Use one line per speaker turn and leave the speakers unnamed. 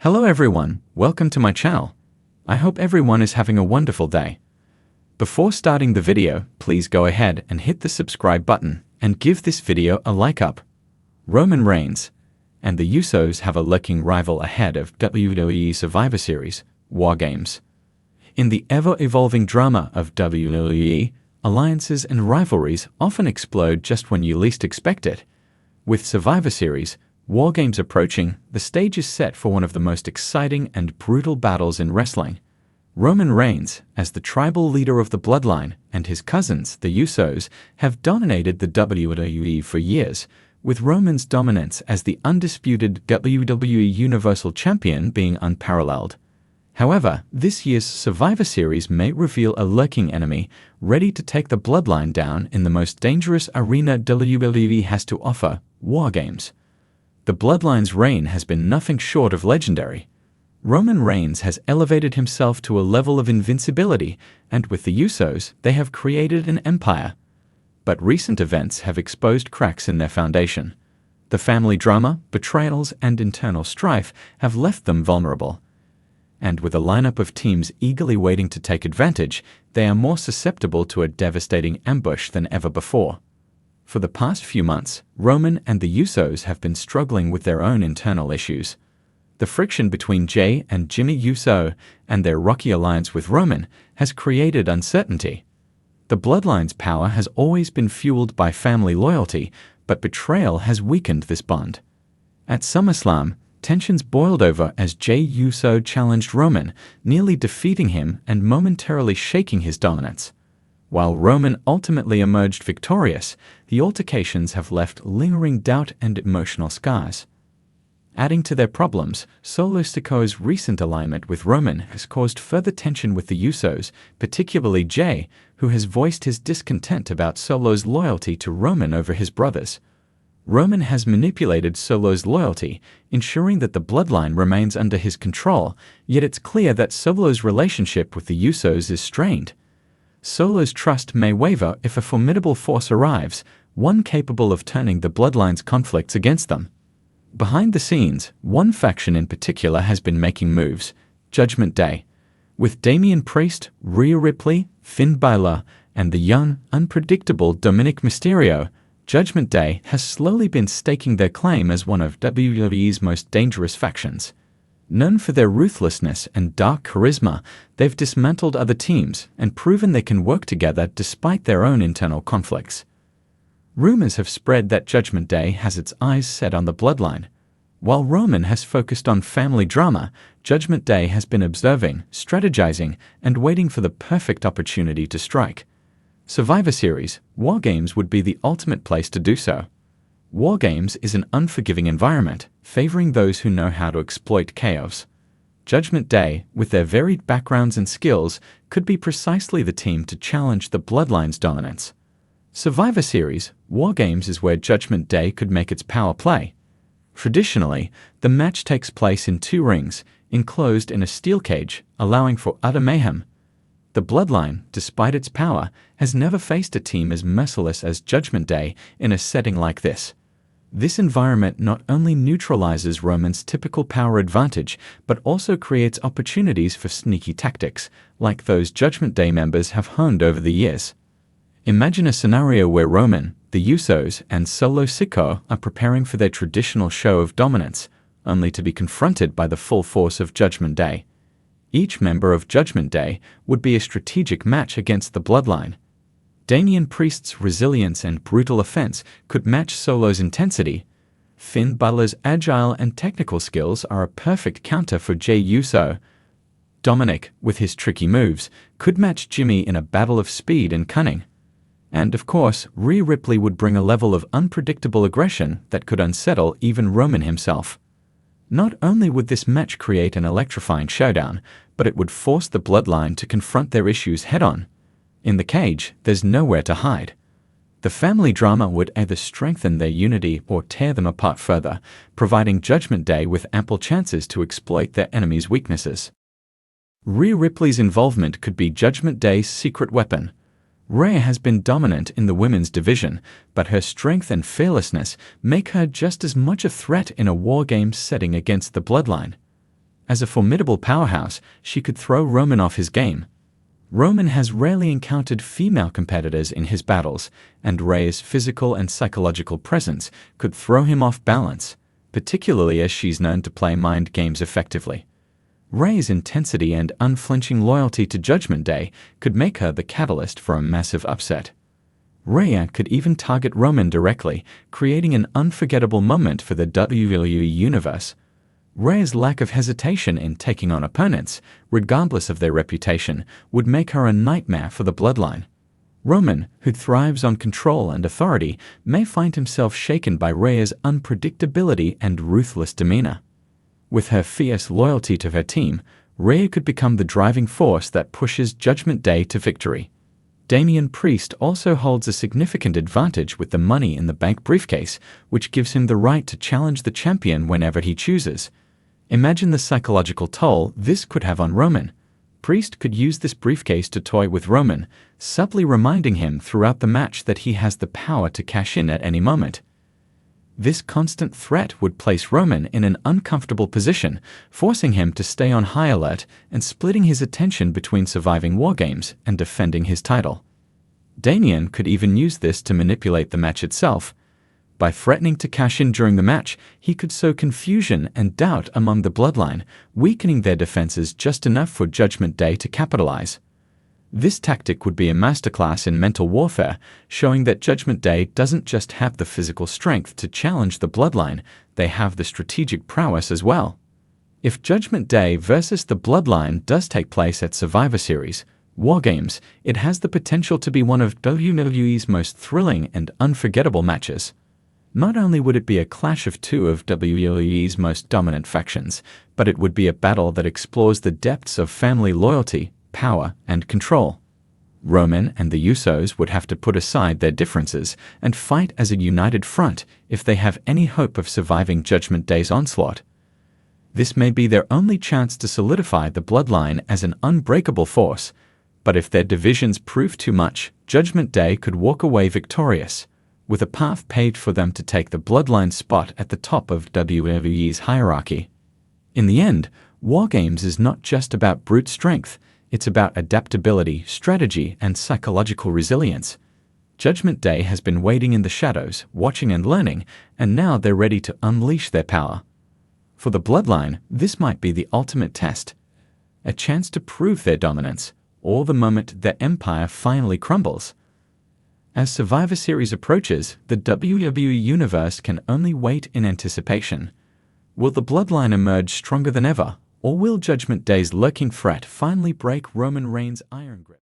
Hello everyone, welcome to my channel. I hope everyone is having a wonderful day. Before starting the video, please go ahead and hit the subscribe button and give this video a like up. Roman Reigns and the Usos have a lurking rival ahead of WWE Survivor Series, WarGames. In the ever-evolving drama of WWE, alliances and rivalries often explode just when you least expect it. With Survivor Series, WarGames approaching, the stage is set for one of the most exciting and brutal battles in wrestling. Roman Reigns, as the tribal leader of the bloodline, and his cousins, the Usos, have dominated the WWE for years, with Roman's dominance as the undisputed WWE Universal Champion being unparalleled. However, this year's Survivor Series may reveal a lurking enemy ready to take the bloodline down in the most dangerous arena WWE has to offer, WarGames. The bloodline's reign has been nothing short of legendary. Roman Reigns has elevated himself to a level of invincibility, and with the Usos, they have created an empire. But recent events have exposed cracks in their foundation. The family drama, betrayals, and internal strife have left them vulnerable. And with a lineup of teams eagerly waiting to take advantage, they are more susceptible to a devastating ambush than ever before. For the past few months, Roman and the Usos have been struggling with their own internal issues. The friction between Jey and Jimmy Uso and their rocky alliance with Roman has created uncertainty. The bloodline's power has always been fueled by family loyalty, but betrayal has weakened this bond. At SummerSlam, tensions boiled over as Jey Uso challenged Roman, nearly defeating him and momentarily shaking his dominance. While Roman ultimately emerged victorious, the altercations have left lingering doubt and emotional scars. Adding to their problems, Solo Sikoa's recent alignment with Roman has caused further tension with the Usos, particularly Jey, who has voiced his discontent about Solo's loyalty to Roman over his brothers. Roman has manipulated Solo's loyalty, ensuring that the bloodline remains under his control, yet it's clear that Solo's relationship with the Usos is strained. Solo's trust may waver if a formidable force arrives, one capable of turning the bloodline's conflicts against them. Behind the scenes, one faction in particular has been making moves, Judgment Day. With Damian Priest, Rhea Ripley, Finn Balor, and the young, unpredictable Dominic Mysterio, Judgment Day has slowly been staking their claim as one of WWE's most dangerous factions. Known for their ruthlessness and dark charisma, they've dismantled other teams and proven they can work together despite their own internal conflicts. Rumors have spread that Judgment Day has its eyes set on the bloodline. While Roman has focused on family drama, Judgment Day has been observing, strategizing, and waiting for the perfect opportunity to strike. Survivor Series, WarGames would be the ultimate place to do so. WarGames is an unforgiving environment, favoring those who know how to exploit chaos. Judgment Day, with their varied backgrounds and skills, could be precisely the team to challenge the bloodline's dominance. Survivor Series, WarGames is where Judgment Day could make its power play. Traditionally, the match takes place in 2 rings, enclosed in a steel cage, allowing for utter mayhem. The bloodline, despite its power, has never faced a team as merciless as Judgment Day in a setting like this. This environment not only neutralizes Roman's typical power advantage, but also creates opportunities for sneaky tactics, like those Judgment Day members have honed over the years. Imagine a scenario where Roman, the Usos, and Solo Sikoa are preparing for their traditional show of dominance, only to be confronted by the full force of Judgment Day. Each member of Judgment Day would be a strategic match against the bloodline. Damian Priest's resilience and brutal offense could match Solo's intensity. Finn Balor's agile and technical skills are a perfect counter for Jey Uso. Dominic, with his tricky moves, could match Jimmy in a battle of speed and cunning. And of course, Rhea Ripley would bring a level of unpredictable aggression that could unsettle even Roman himself. Not only would this match create an electrifying showdown, but it would force the bloodline to confront their issues head-on. In the cage, there's nowhere to hide. The family drama would either strengthen their unity or tear them apart further, providing Judgment Day with ample chances to exploit their enemies' weaknesses. Rhea Ripley's involvement could be Judgment Day's secret weapon. Rhea has been dominant in the women's division, but her strength and fearlessness make her just as much a threat in a WarGames setting against the bloodline. As a formidable powerhouse, she could throw Roman off his game. Roman has rarely encountered female competitors in his battles, and Rhea's physical and psychological presence could throw him off balance, particularly as she's known to play mind games effectively. Rhea's intensity and unflinching loyalty to Judgment Day could make her the catalyst for a massive upset. Rhea could even target Roman directly, creating an unforgettable moment for the WWE Universe. Rhea's lack of hesitation in taking on opponents, regardless of their reputation, would make her a nightmare for the bloodline. Roman, who thrives on control and authority, may find himself shaken by Rhea's unpredictability and ruthless demeanor. With her fierce loyalty to her team, Rhea could become the driving force that pushes Judgment Day to victory. Damian Priest also holds a significant advantage with the Money in the Bank briefcase, which gives him the right to challenge the champion whenever he chooses. Imagine the psychological toll this could have on Roman. Priest could use this briefcase to toy with Roman, subtly reminding him throughout the match that he has the power to cash in at any moment. This constant threat would place Roman in an uncomfortable position, forcing him to stay on high alert and splitting his attention between surviving WarGames and defending his title. Damian could even use this to manipulate the match itself. By threatening to cash in during the match, he could sow confusion and doubt among the bloodline, weakening their defenses just enough for Judgment Day to capitalize. This tactic would be a masterclass in mental warfare, showing that Judgment Day doesn't just have the physical strength to challenge the bloodline, they have the strategic prowess as well. If Judgment Day versus the bloodline does take place at Survivor Series, WarGames, it has the potential to be one of WWE's most thrilling and unforgettable matches. Not only would it be a clash of two of WWE's most dominant factions, but it would be a battle that explores the depths of family loyalty, power, and control. Roman and the Usos would have to put aside their differences and fight as a united front if they have any hope of surviving Judgment Day's onslaught. This may be their only chance to solidify the bloodline as an unbreakable force, but if their divisions prove too much, Judgment Day could walk away victorious, with a path paved for them to take the bloodline spot at the top of WWE's hierarchy. In the end, WarGames is not just about brute strength, it's about adaptability, strategy, and psychological resilience. Judgment Day has been waiting in the shadows, watching and learning, and now they're ready to unleash their power. For the bloodline, this might be the ultimate test, a chance to prove their dominance, or the moment their empire finally crumbles. As Survivor Series approaches, the WWE Universe can only wait in anticipation. Will the bloodline emerge stronger than ever, or will Judgment Day's lurking threat finally break Roman Reigns' iron grip?